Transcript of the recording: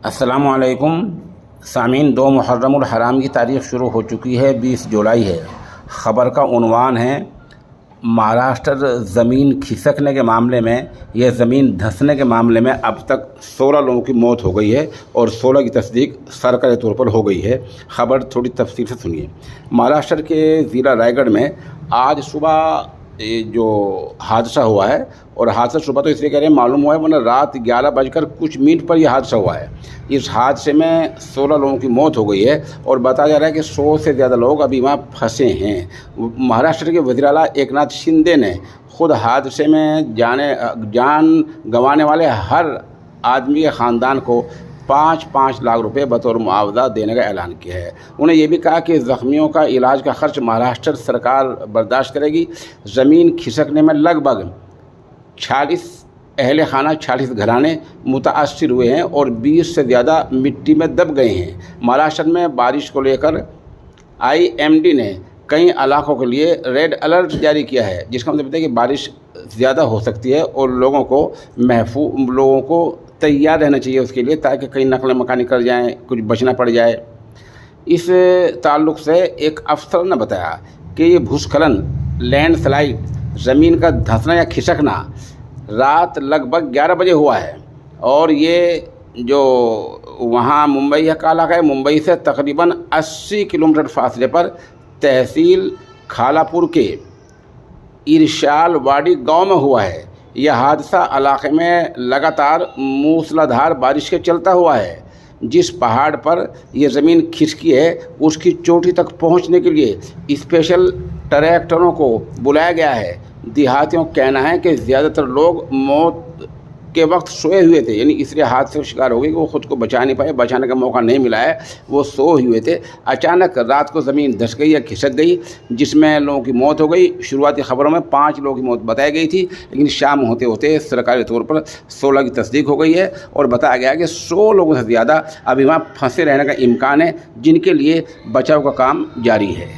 السلام علیکم سامعین، 2 محرم الحرام کی تاریخ شروع ہو چکی ہے، 20 جولائی ہے۔ خبر کا عنوان ہے مہاراشٹر زمین کھسکنے کے معاملے میں یا زمین دھنسنے کے معاملے میں اب تک 16 لوگوں کی موت ہو گئی ہے اور 16 کی تصدیق سرکاری طور پر ہو گئی ہے۔ خبر تھوڑی تفصیل سے سنیے۔ مہاراشٹر کے ضلع رائے گڑھ میں آج صبح جو حادثہ ہوا ہے، اور حادثہ صبح تو اس لیے کہہ رہے ہیں معلوم ہوا ہے ورنہ رات 11:00 پر یہ حادثہ ہوا ہے۔ اس حادثے میں 16 لوگوں کی موت ہو گئی ہے اور بتایا جا رہا ہے کہ 100 سے زیادہ لوگ ابھی وہاں پھنسے ہیں۔ مہاراشٹر کے وزیر اعلیٰ ایکناتھ شندے نے خود حادثے میں جان گنوانے والے ہر آدمی کے خاندان کو 5 لاکھ روپے بطور معاوضہ دینے کا اعلان کیا ہے۔ انہوں نے یہ بھی کہا کہ زخمیوں کا علاج کا خرچ مہاراشٹر سرکار برداشت کرے گی۔ زمین کھسکنے میں لگ بھگ 46 اہل خانہ 46 گھرانے متاثر ہوئے ہیں اور 20 سے زیادہ مٹی میں دب گئے ہیں۔ مہاراشٹر میں بارش کو لے کر IMD نے کئی علاقوں کے لیے ریڈ الرٹ جاری کیا ہے، جس کا مطلب ہے کہ بارش زیادہ ہو سکتی ہے اور لوگوں کو تیار رہنا چاہیے اس کے لیے، تاکہ کہیں نقل مکانی کر جائیں، کچھ بچنا پڑ جائے۔ اس تعلق سے ایک افسر نے بتایا کہ یہ بھوسکھلن، لینڈ سلائڈ، زمین کا دھنسنا یا کھسکنا رات لگ بھگ 11 بجے ہوا ہے، اور یہ جو وہاں ممبئی کا علاقہ ہے، ممبئی سے تقریباً 80 کلومیٹر فاصلے پر تحصیل کھالا پور کے ارشال واڑی گاؤں میں ہوا ہے۔ یہ حادثہ علاقے میں لگاتار موسلادھار بارش کے چلتا ہوا ہے۔ جس پہاڑ پر یہ زمین کھسکی ہے اس کی چوٹی تک پہنچنے کے لیے اسپیشل ٹریکٹروں کو بلایا گیا ہے۔ دیہاتیوں کا کہنا ہے کہ زیادہ تر لوگ موت کے وقت سوئے ہوئے تھے، یعنی اس لیے حادثے کا شکار ہو گئے کہ وہ خود کو بچا نہیں پائے، بچانے کا موقع نہیں ملا ہے، وہ سوئے ہوئے تھے۔ اچانک رات کو زمین دھس گئی یا کھسک گئی، جس میں لوگوں کی موت ہو گئی۔ شروعاتی خبروں میں 5 لوگوں کی موت بتائی گئی تھی، لیکن شام ہوتے ہوتے سرکاری طور پر 16 کی تصدیق ہو گئی ہے اور بتایا گیا کہ 100 لوگوں سے زیادہ ابھی وہاں پھنسے رہنے کا امکان ہے، جن کے لیے بچاؤ کا کام جاری ہے۔